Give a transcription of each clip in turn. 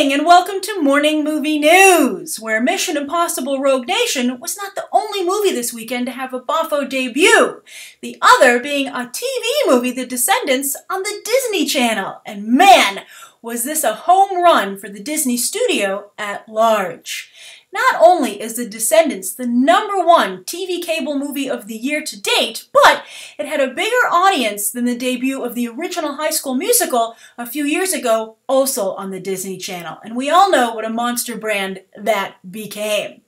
morning and welcome to Morning Movie News, where Mission Impossible Rogue Nation was not the only movie this weekend to have a boffo debut. The other being a TV movie, The Descendants, on the Disney Channel. And man, was this a home run for the Disney studio at large. Not only is The Descendants the #1 TV cable movie of the year to date, but it had a bigger audience than the debut of the original High School Musical a few years ago, also on the Disney Channel. And we all know what a monster brand that became.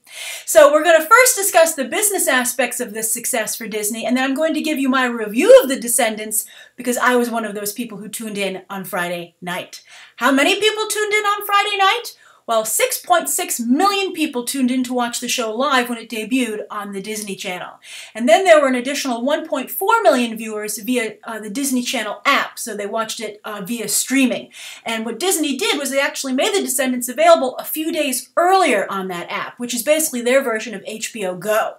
So we're going to first discuss the business aspects of this success for Disney, and then I'm going to give you my review of The Descendants because I was one of those people who tuned in on Friday night. How many people tuned in on Friday night? Well, 6.6 million people tuned in to watch the show live when it debuted on the Disney Channel. And then there were an additional 1.4 million viewers via the Disney Channel app, so they watched it via streaming. And what Disney did was they actually made The Descendants available a few days earlier on that app, which is basically their version of HBO Go.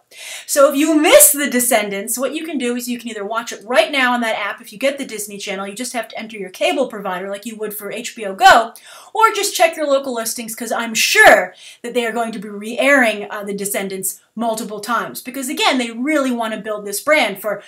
So if you miss The Descendants, what you can do is you can either watch it right now on that app if you get the Disney Channel, you just have to enter your cable provider like you would for HBO Go, or just check your local listings because I'm sure that they are going to be re-airing The Descendants multiple times because, again, they really want to build this brand for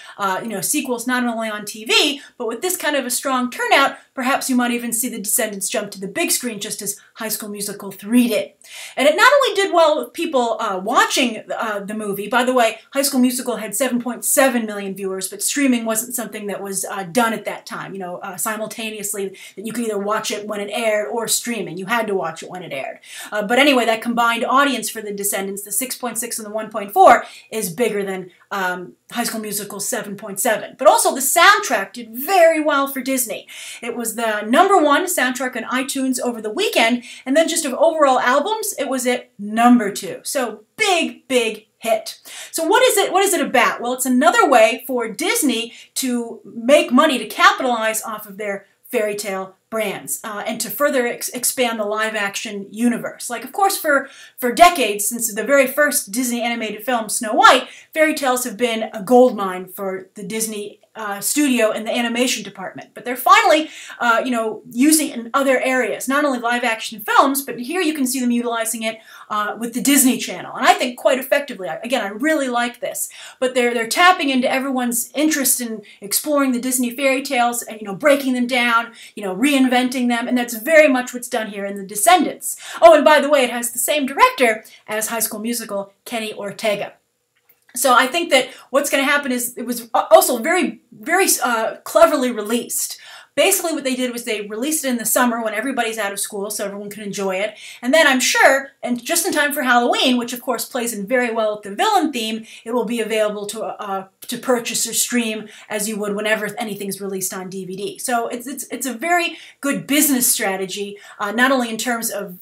sequels not only on TV, but with this kind of a strong turnout, perhaps you might even see The Descendants jump to the big screen just as High School Musical 3 did. And it not only did well with people watching the movie. By the way, High School Musical had 7.7 million viewers, but streaming wasn't something that was done at that time, simultaneously, that you could either watch it when it aired or streaming. You had to watch it when it aired. But anyway, that combined audience for The Descendants, the 6.6 and the 1.4, is bigger than High School Musical 7.7. But also the soundtrack did very well for Disney. It was the #1 soundtrack on iTunes over the weekend, and then just of overall albums, it was at #2. So big hit. So what is it about? Well, it's another way for Disney to make money, to capitalize off of their fairy tale brands and to further expand the live-action universe. Like, of course, for decades, since the very first Disney animated film, Snow White, fairy tales have been a goldmine for the Disney studio and the animation department. But they're finally, using it in other areas, not only live-action films, but here you can see them utilizing it with the Disney Channel, and I think quite effectively. Again, I really like this. But they're tapping into everyone's interest in exploring the Disney fairy tales and breaking them down, reinventing them, and that's very much what's done here in The Descendants. Oh, and by the way, it has the same director as High School Musical, Kenny Ortega. So I think that what's going to happen is it was also very cleverly released. Basically what they did was they released it in the summer when everybody's out of school so everyone can enjoy it. And then I'm sure, and just in time for Halloween, which of course plays in very well with the villain theme, it will be available to purchase or stream as you would whenever anything's released on DVD. So it's a very good business strategy, not only in terms of,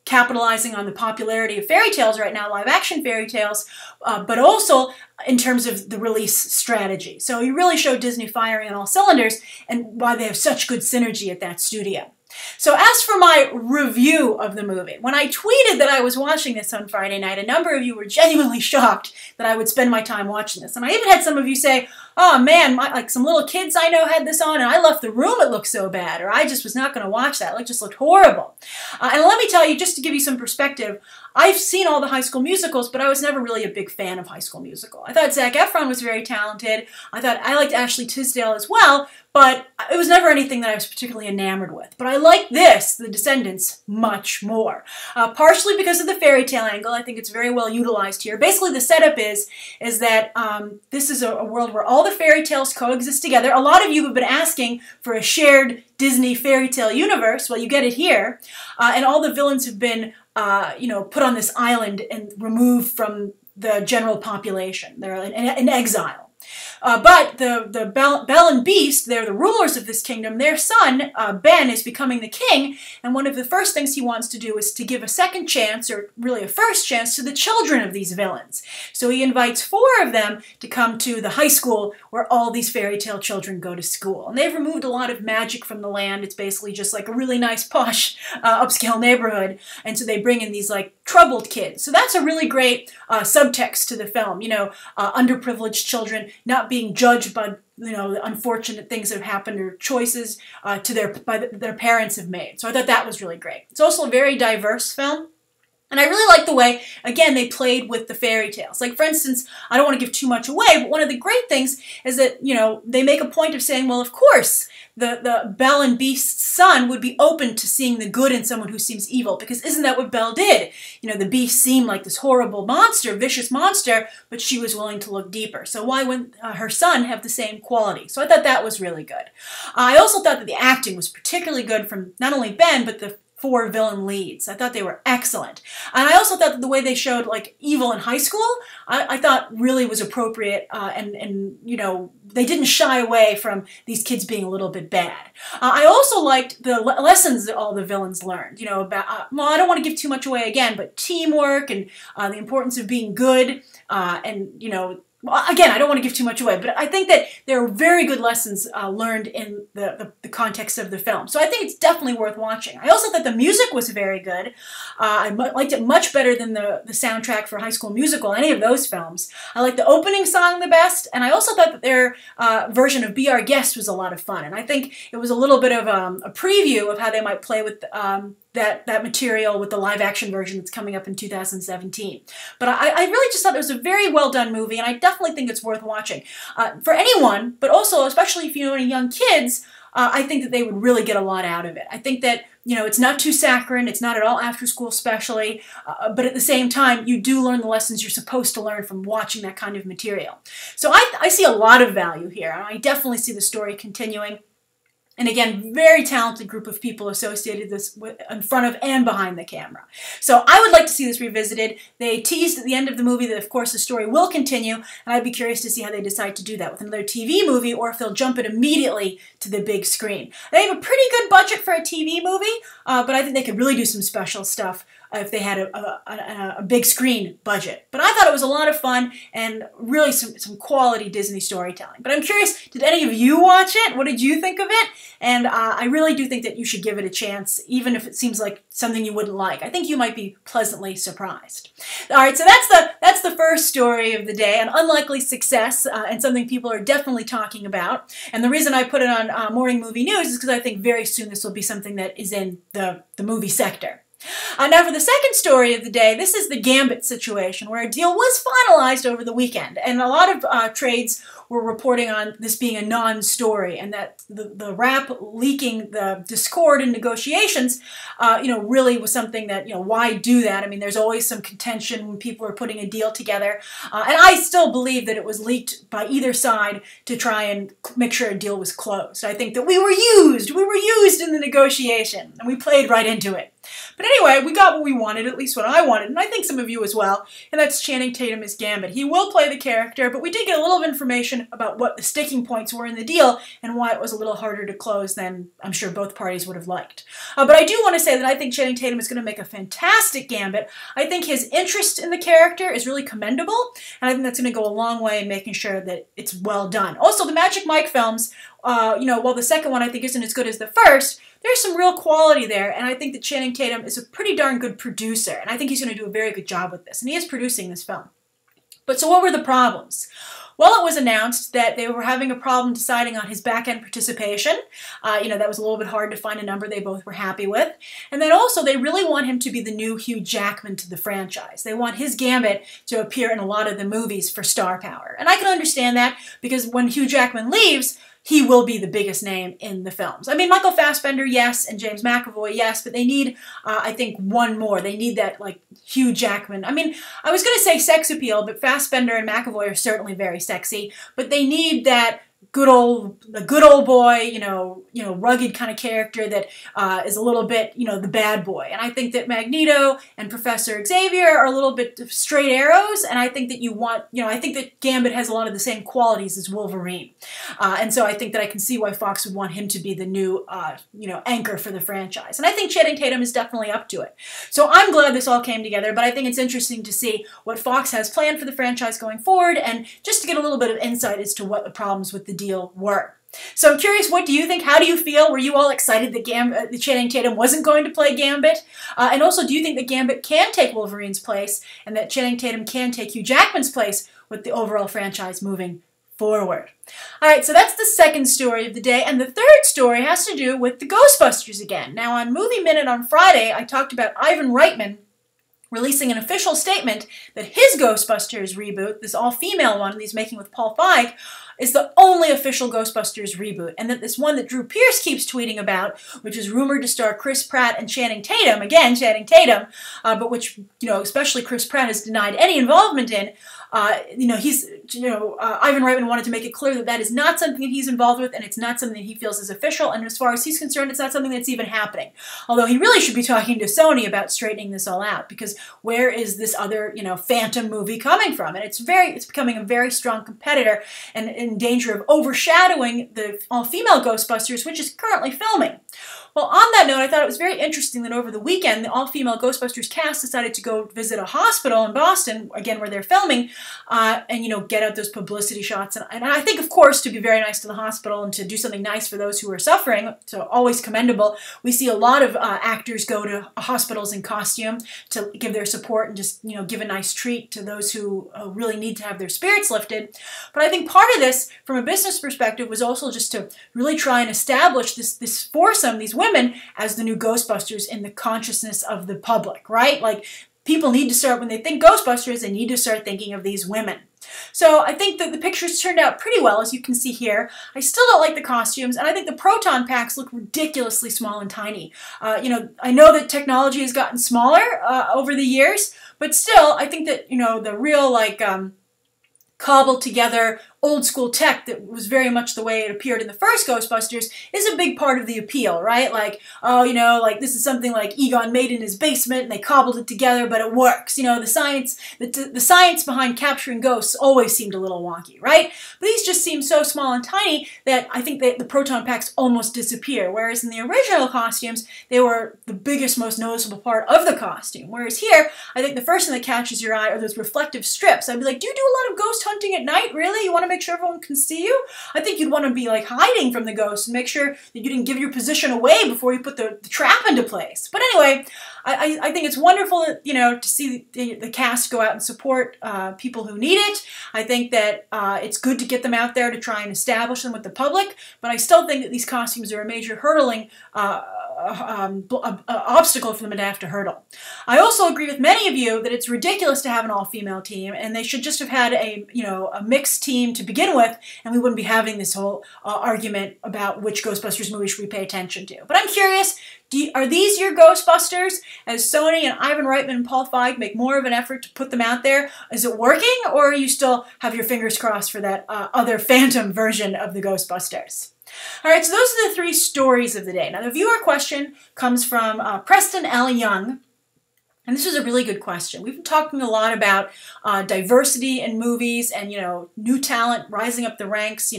capitalizing on the popularity of fairy tales right now, live-action fairy tales, but also in terms of the release strategy. So you really show Disney firing on all cylinders and why they have such good synergy at that studio. So as for my review of the movie, when I tweeted that I was watching this on Friday night, a number of you were genuinely shocked that I would spend my time watching this. And I even had some of you say, oh man, some little kids I know had this on and I left the room, it looked so bad, or I just was not going to watch that, it just looked horrible. And let me tell you, just to give you some perspective, I've seen all the High School Musicals, but I was never really a big fan of High School Musical. I thought Zac Efron was very talented. I liked Ashley Tisdale as well, but it was never anything that I was particularly enamored with. But I like this, The Descendants, much more. Partially because of the fairy tale angle. I think it's very well utilized here. Basically, the setup is that this is a world where all the fairy tales coexist together. A lot of you have been asking for a shared Disney fairy tale universe. Well, you get it here. And all the villains have been put on this island and removed from the general population. They're in exile. But the Belle and Beast, they're the rulers of this kingdom. Their son, Ben, is becoming the king, and one of the first things he wants to do is to give a second chance, or really a first chance, to the children of these villains. So he invites 4 of them to come to the high school where all these fairy tale children go to school. And they've removed a lot of magic from the land. It's basically just like a really nice, posh, upscale neighborhood. And so they bring in these like troubled kids. So that's a really great subtext to the film, you know, underprivileged children not being judged by, you know, the unfortunate things that have happened or choices their parents have made. So I thought that was really great. It's also a very diverse film. And I really like the way, again, they played with the fairy tales. Like, for instance, I don't want to give too much away, but one of the great things is that, you know, they make a point of saying, well, of course, the Belle and Beast's son would be open to seeing the good in someone who seems evil, because isn't that what Belle did? You know, the Beast seemed like this horrible monster, vicious monster, but she was willing to look deeper. So why wouldn't her son have the same quality? So I thought that was really good. I also thought that the acting was particularly good from not only Ben, but the 4 villain leads. I thought they were excellent. And I also thought that the way they showed like evil in high school, I thought really was appropriate, and you know, they didn't shy away from these kids being a little bit bad. I also liked the lessons that all the villains learned, you know, about, well, I don't want to give too much away again, but teamwork and the importance of being good, and, you know, well, again, I don't want to give too much away, but I think that there are very good lessons learned in the context of the film. So I think it's definitely worth watching. I also thought the music was very good. I liked it much better than the soundtrack for High School Musical, any of those films. I liked the opening song the best, and I also thought that their version of Be Our Guest was a lot of fun. And I think it was a little bit of a preview of how they might play with that material with the live-action version that's coming up in 2017. But I really just thought it was a very well-done movie, and I definitely think it's worth watching. For anyone, but also especially if you know any young kids, I think that they would really get a lot out of it. I think that, you know, it's not too saccharine, it's not at all after school especially, but at the same time, you do learn the lessons you're supposed to learn from watching that kind of material. So I see a lot of value here, and I definitely see the story continuing. And again, very talented group of people associated this in front of and behind the camera. So I would like to see this revisited. They teased at the end of the movie that, of course, the story will continue, and I'd be curious to see how they decide to do that with another TV movie, or if they'll jump it immediately to the big screen. They have a pretty good budget for a TV movie, but I think they could really do some special stuff if they had a big screen budget. But I thought it was a lot of fun and really some quality Disney storytelling. But I'm curious, did any of you watch it? What did you think of it? And I really do think that you should give it a chance, even if it seems like something you wouldn't like. I think you might be pleasantly surprised. All right, so that's the first story of the day, an unlikely success, and something people are definitely talking about. And the reason I put it on Morning Movie News is because I think very soon this will be something that is in the movie sector. Now for the second story of the day, this is the Gambit situation, where a deal was finalized over the weekend, and a lot of trades were reporting on this being a non-story, and that the rap leaking the discord in negotiations, you know, really was something that, you know, why do that? I mean, there's always some contention when people are putting a deal together, and I still believe that it was leaked by either side to try and make sure a deal was closed. I think that we were used in the negotiation, and we played right into it. But anyway, we got what we wanted, at least what I wanted, and I think some of you as well, and that's Channing Tatum is Gambit. He will play the character, but we did get a little information about what the sticking points were in the deal and why it was a little harder to close than I'm sure both parties would have liked. But I do want to say that I think Channing Tatum is going to make a fantastic Gambit. I think his interest in the character is really commendable, and I think that's going to go a long way in making sure that it's well done. Also, the Magic Mike films, you know, while the second one I think isn't as good as the first, there's some real quality there, and I think that Channing Tatum is a pretty darn good producer, and I think he's going to do a very good job with this, and he is producing this film. But so what were the problems? Well, it was announced that they were having a problem deciding on his back-end participation. You know, that was a little bit hard to find a number they both were happy with. And then also, they really want him to be the new Hugh Jackman to the franchise. They want his Gambit to appear in a lot of the movies for star power. And I can understand that, because when Hugh Jackman leaves, he will be the biggest name in the films. I mean, Michael Fassbender, yes, and James McAvoy, yes, but they need, I think, one more. They need that, like, Hugh Jackman. I mean, I was going to say sex appeal, but Fassbender and McAvoy are certainly very sexy, but they need that the good old boy, you know, rugged kind of character that is a little bit, you know, the bad boy. And I think that Magneto and Professor Xavier are a little bit straight arrows, and I think that you want, you know, I think that Gambit has a lot of the same qualities as Wolverine. And so I think that I can see why Fox would want him to be the new, you know, anchor for the franchise. And I think Channing Tatum is definitely up to it. So I'm glad this all came together, but I think it's interesting to see what Fox has planned for the franchise going forward, and just to get a little bit of insight as to what the problems with the deal were. So I'm curious, what do you think? How do you feel? Were you all excited that Channing Tatum wasn't going to play Gambit? And also, do you think that Gambit can take Wolverine's place and that Channing Tatum can take Hugh Jackman's place with the overall franchise moving forward? All right, so that's the second story of the day, and the third story has to do with the Ghostbusters again. Now, on Movie Minute on Friday, I talked about Ivan Reitman releasing an official statement that his Ghostbusters reboot, this all-female one that he's making with Paul Feig, is the only official Ghostbusters reboot, and that this one that Drew Pearce keeps tweeting about, which is rumored to star Chris Pratt and Channing Tatum, again, Channing Tatum, but which, especially Chris Pratt has denied any involvement in, Ivan Reitman wanted to make it clear that that is not something that he's involved with, and it's not something that he feels is official, and as far as he's concerned, it's not something that's even happening. Although he really should be talking to Sony about straightening this all out, because where is this other, Phantom movie coming from? And it's becoming a very strong competitor, and in danger of overshadowing the all-female Ghostbusters, which is currently filming. Well, on that note, I thought it was very interesting that over the weekend, the all-female Ghostbusters cast decided to go visit a hospital in Boston, again, where they're filming, and, get out those publicity shots. And I think, of course, to be very nice to the hospital and to do something nice for those who are suffering, so always commendable. We see a lot of actors go to hospitals in costume to give their support and just, give a nice treat to those who really need to have their spirits lifted. But I think part of this, from a business perspective, was also just to really try and establish this foursome, these women, as the new Ghostbusters in the consciousness of the public, right? Like, people need to start, when they think Ghostbusters, they need to start thinking of these women. So I think that the pictures turned out pretty well, as you can see here. I still don't like the costumes, and I think the proton packs look ridiculously small and tiny. I know that technology has gotten smaller over the years, but still, I think that, the real, cobbled together old school tech that was very much the way it appeared in the first Ghostbusters is a big part of the appeal, right? This is something like Egon made in his basement and they cobbled it together, but it works. The science behind capturing ghosts always seemed a little wonky, right? But these just seem so small and tiny that I think that the proton packs almost disappear, whereas in the original costumes, they were the biggest, most noticeable part of the costume. Whereas here, I think the first thing that catches your eye are those reflective strips. I'd be like, do you do a lot of ghost hunting at night? Really? You want to make sure everyone can see you? I think you'd want to be hiding from the ghosts and make sure that you didn't give your position away before you put the trap into place. But anyway, I think it's wonderful, to see the cast go out and support people who need it. I think that it's good to get them out there to try and establish them with the public, but I still think that these costumes are a major hurtling obstacle for them to have to hurdle. I also agree with many of you that it's ridiculous to have an all-female team, and they should just have had a mixed team to begin with, and we wouldn't be having this whole argument about which Ghostbusters movie should we pay attention to. But I'm curious, are these your Ghostbusters? As Sony and Ivan Reitman and Paul Feig make more of an effort to put them out there, is it working, or you still have your fingers crossed for that other Phantom version of the Ghostbusters? All right, so those are the three stories of the day. Now, the viewer question comes from Preston L. Young, and this is a really good question. We've been talking a lot about diversity in movies and, new talent rising up the ranks,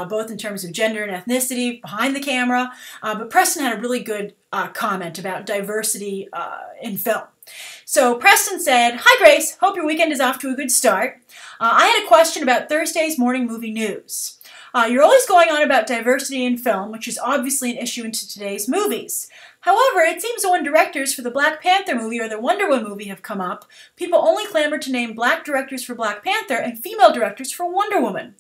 both in terms of gender and ethnicity behind the camera. But Preston had a really good comment about diversity in film. So Preston said, "Hi Grace, hope your weekend is off to a good start. I had a question about Thursday's morning movie news. You're always going on about diversity in film, which is obviously an issue in today's movies. However, it seems that when directors for the Black Panther movie or the Wonder Woman movie have come up, people only clamor to name black directors for Black Panther and female directors for Wonder Woman.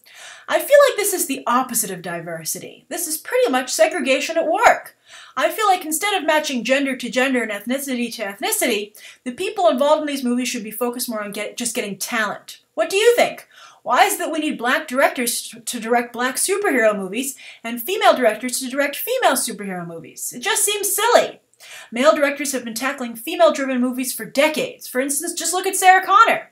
I feel like this is the opposite of diversity. This is pretty much segregation at work. I feel like instead of matching gender to gender and ethnicity to ethnicity, the people involved in these movies should be focused more on just getting talent. What do you think? Why is it that we need black directors to direct black superhero movies and female directors to direct female superhero movies? It just seems silly. Male directors have been tackling female-driven movies for decades. For instance, just look at Sarah Connor.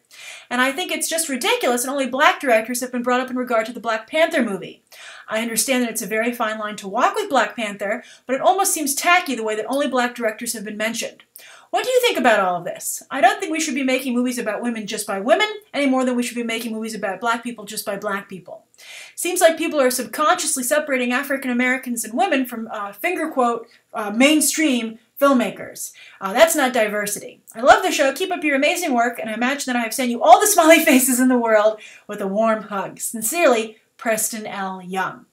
And I think it's just ridiculous and only black directors have been brought up in regard to the Black Panther movie. I understand that it's a very fine line to walk with Black Panther, but it almost seems tacky the way that only black directors have been mentioned. What do you think about all of this? I don't think we should be making movies about women just by women, any more than we should be making movies about black people just by black people. Seems like people are subconsciously separating African Americans and women from, finger quote, mainstream filmmakers. That's not diversity. I love the show. Keep up your amazing work, and I imagine that I have sent you all the smiley faces in the world with a warm hug. Sincerely, Preston L. Young.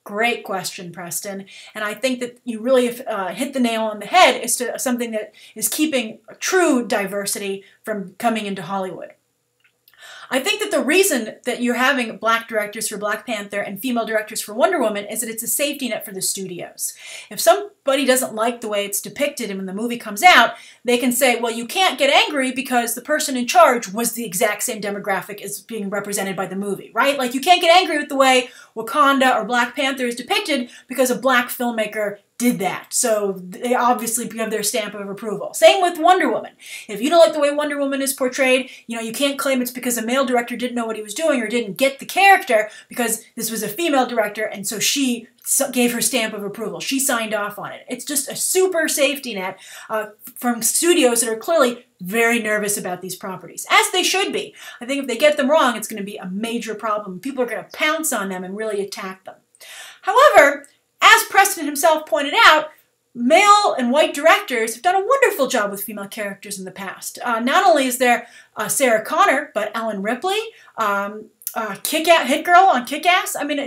Great question, Preston. And I think that you really hit the nail on the head as to something that is keeping true diversity from coming into Hollywood. I think that the reason that you're having black directors for Black Panther and female directors for Wonder Woman is that it's a safety net for the studios. If somebody doesn't like the way it's depicted and when the movie comes out, they can say, well, you can't get angry because the person in charge was the exact same demographic as being represented by the movie, right? Like, you can't get angry with the way Wakanda or Black Panther is depicted because a black filmmaker did that. So they obviously have their stamp of approval. Same with Wonder Woman. If you don't like the way Wonder Woman is portrayed, you can't claim it's because a male director didn't know what he was doing or didn't get the character, because this was a female director and so she gave her stamp of approval. She signed off on it. It's just a super safety net from studios that are clearly very nervous about these properties, as they should be. I think if they get them wrong, it's going to be a major problem. People are going to pounce on them and really attack them. However, as Preston himself pointed out, male and white directors have done a wonderful job with female characters in the past. Not only is there Sarah Connor, but Ellen Ripley, Hit Girl on Kick-Ass. I mean,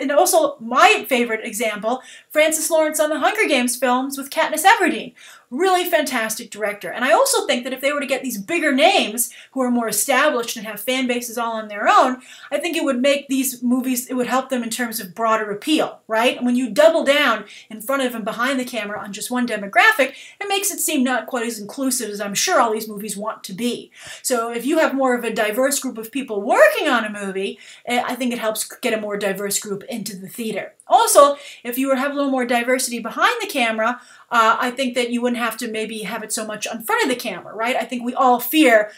and also my favorite example, Francis Lawrence on the Hunger Games films with Katniss Everdeen. Really fantastic director. And I also think that if they were to get these bigger names who are more established and have fan bases all on their own, I think it would make these movies, it would help them in terms of broader appeal, right? And when you double down in front of and behind the camera on just one demographic, it makes it seem not quite as inclusive as I'm sure all these movies want to be. So if you have more of a diverse group of people working on a movie, I think it helps get a more diverse group into the theater. Also, if you would have a little more diversity behind the camera, I think that you wouldn't have to maybe have it so much in front of the camera, right? I think we all fear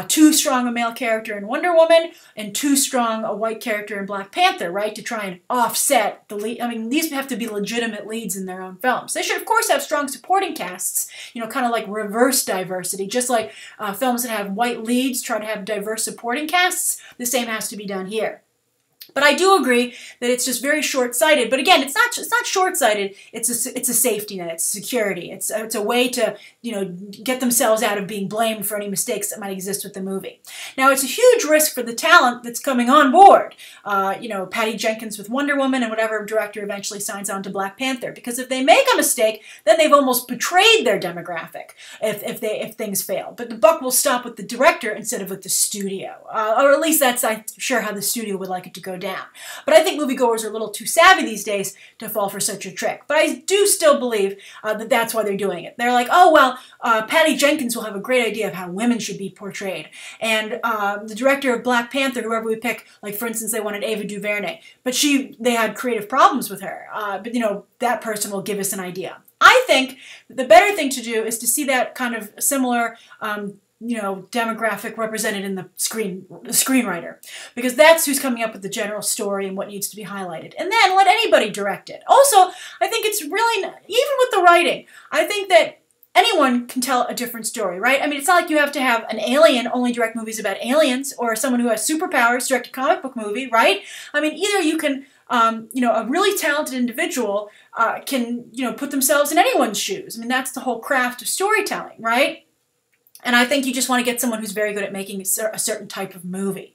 too strong a male character in Wonder Woman and too strong a white character in Black Panther, right? To try and offset the lead. I mean, these have to be legitimate leads in their own films. They should, of course, have strong supporting casts, kind of like reverse diversity. Just like films that have white leads try to have diverse supporting casts, the same has to be done here. But I do agree that it's just very short-sighted. But again, it's not short-sighted. It's a safety net. It's security. It's a way to get themselves out of being blamed for any mistakes that might exist with the movie. Now, it's a huge risk for the talent that's coming on board. Patty Jenkins with Wonder Woman and whatever director eventually signs on to Black Panther, because if they make a mistake, then they've almost betrayed their demographic. If things fail, but the buck will stop with the director instead of with the studio, or at least that's I'm sure how the studio would like it to go down. But I think moviegoers are a little too savvy these days to fall for such a trick. But I do still believe that that's why they're doing it. They're like, oh, well, Patty Jenkins will have a great idea of how women should be portrayed. And the director of Black Panther, whoever we pick, like, for instance, they wanted Ava DuVernay. But they had creative problems with her. But that person will give us an idea. I think the better thing to do is to see that kind of similar demographic represented in the screenwriter, because that's who's coming up with the general story and what needs to be highlighted. And then let anybody direct it. Also, I think it's really, even with the writing, I think that anyone can tell a different story, right? I mean, it's not like you have to have an alien only direct movies about aliens, or someone who has superpowers direct a comic book movie, right? I mean, either you can, a really talented individual can, put themselves in anyone's shoes. I mean, that's the whole craft of storytelling, right? And I think you just want to get someone who's very good at making a certain type of movie.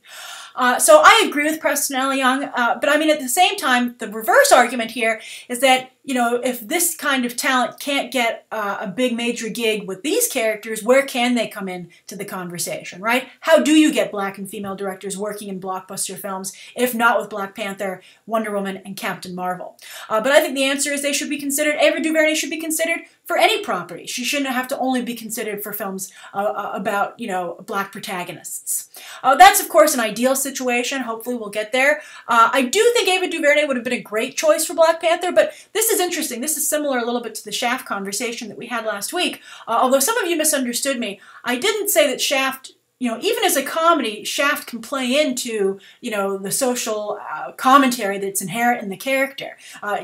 So I agree with Preston L. Young, but I mean, at the same time, the reverse argument here is that, if this kind of talent can't get a big major gig with these characters, where can they come in to the conversation, right? How do you get black and female directors working in blockbuster films, if not with Black Panther, Wonder Woman, and Captain Marvel? But I think the answer is they should be considered, Ava DuVernay should be considered for any property. She shouldn't have to only be considered for films about, black protagonists. That's, of course, an ideal situation. Hopefully we'll get there. I do think Ava DuVernay would have been a great choice for Black Panther, but this is interesting. This is similar a little bit to the Shaft conversation that we had last week. Although some of you misunderstood me, I didn't say that Shaft, even as a comedy, Shaft can play into, the social commentary that's inherent in the character.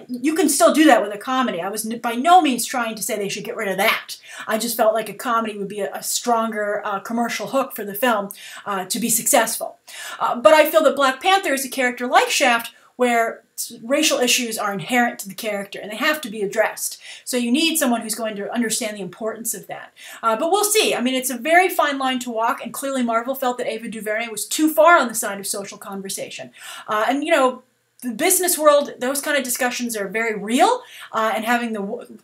You can still do that with a comedy. I was by no means trying to say they should get rid of that. I just felt like a comedy would be a stronger commercial hook for the film to be successful. But I feel that Black Panther is a character like Shaft, where racial issues are inherent to the character and they have to be addressed. So you need someone who's going to understand the importance of that. But we'll see. I mean, it's a very fine line to walk, and clearly Marvel felt that Ava DuVernay was too far on the side of social conversation. And the business world, those kind of discussions are very real, and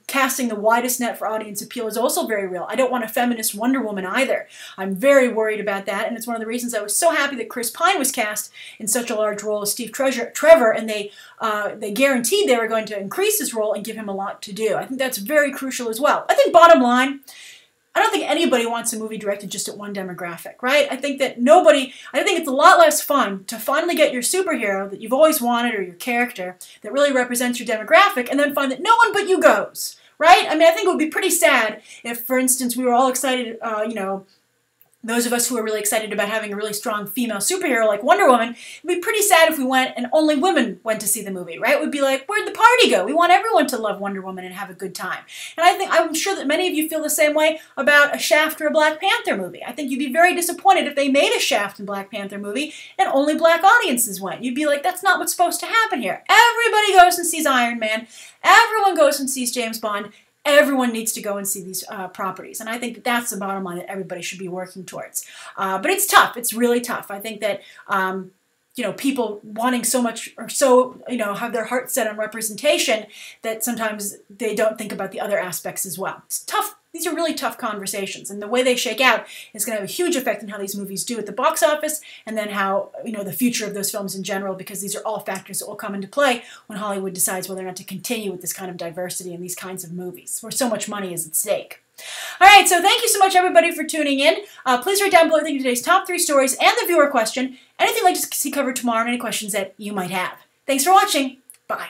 casting the widest net for audience appeal is also very real. I don't want a feminist Wonder Woman either. I'm very worried about that, and it's one of the reasons I was so happy that Chris Pine was cast in such a large role as Steve Trevor, and they guaranteed they were going to increase his role and give him a lot to do. I think that's very crucial as well. I think bottom line, I don't think anybody wants a movie directed just at one demographic, right? I think it's a lot less fun to finally get your superhero that you've always wanted or your character that really represents your demographic and then find that no one but you goes, right? I mean, I think it would be pretty sad if, for instance, we were all excited, those of us who are really excited about having a really strong female superhero like Wonder Woman, it'd be pretty sad if we went and only women went to see the movie, right? It would be like, where'd the party go? We want everyone to love Wonder Woman and have a good time. And I'm sure that many of you feel the same way about a Shaft or a Black Panther movie. I think you'd be very disappointed if they made a Shaft and Black Panther movie and only black audiences went. You'd be like, that's not what's supposed to happen here. Everybody goes and sees Iron Man. Everyone goes and sees James Bond. Everyone needs to go and see these properties. And I think that that's the bottom line that everybody should be working towards. But it's tough. It's really tough. I think that, people wanting so much or so, have their heart set on representation that sometimes they don't think about the other aspects as well. It's tough. These are really tough conversations, and the way they shake out is going to have a huge effect on how these movies do at the box office, and then how, the future of those films in general, because these are all factors that will come into play when Hollywood decides whether or not to continue with this kind of diversity in these kinds of movies, where so much money is at stake. All right, so thank you so much, everybody, for tuning in. Please write down below today's top 3 stories and the viewer question, anything you'd like to see covered tomorrow, and any questions that you might have. Thanks for watching. Bye.